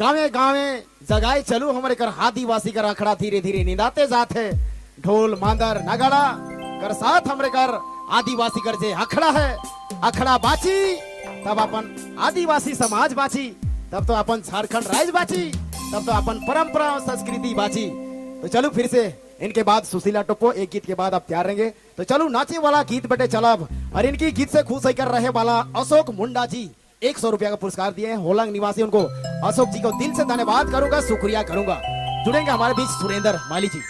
गावे गावे जगाए चलू हमारे कर आदिवासी कर अखड़ा धीरे धीरे निंदाते जाते ढोल मांदर नगाड़ा कर साथ हमरे कर आदिवासी कर जे अखड़ा है अखड़ा बाची तब अपन आदिवासी समाज बाची तब तो अपन झारखंड राज्य बाची तब तो अपन परंपरा और संस्कृति बाची। तो चलो फिर से इनके बाद सुशीला टोप्पो एक गीत के बाद आप तैयार रहेंगे तो चलो नाचे वाला गीत बटे चलब और इनकी गीत से खुश होकर रहे वाला अशोक मुंडा जी 100 रुपया का पुरस्कार दिए हैं होलंग निवासी उनको अशोक जी को दिल से धन्यवाद करूंगा शुक्रिया करूंगा। जुड़ेंगे हमारे बीच सुरेंद्र माली जी।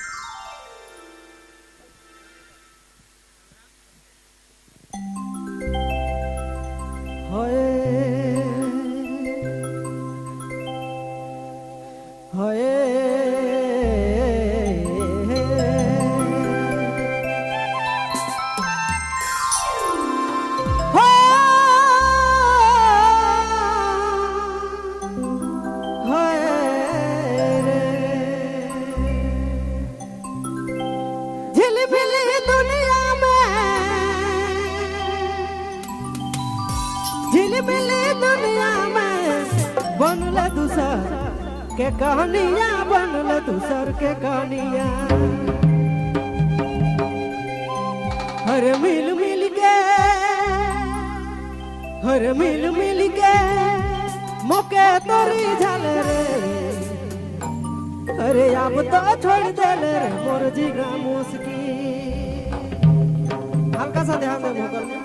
बनले दूसर के कहानियां बनले दूसर के कहानियां हर मिल मिल के मौके तोरी झाले रे अरे अब तो छोड़ दे रे मोर जीगा मुस्की हल्का सा ध्यान दे भोकल में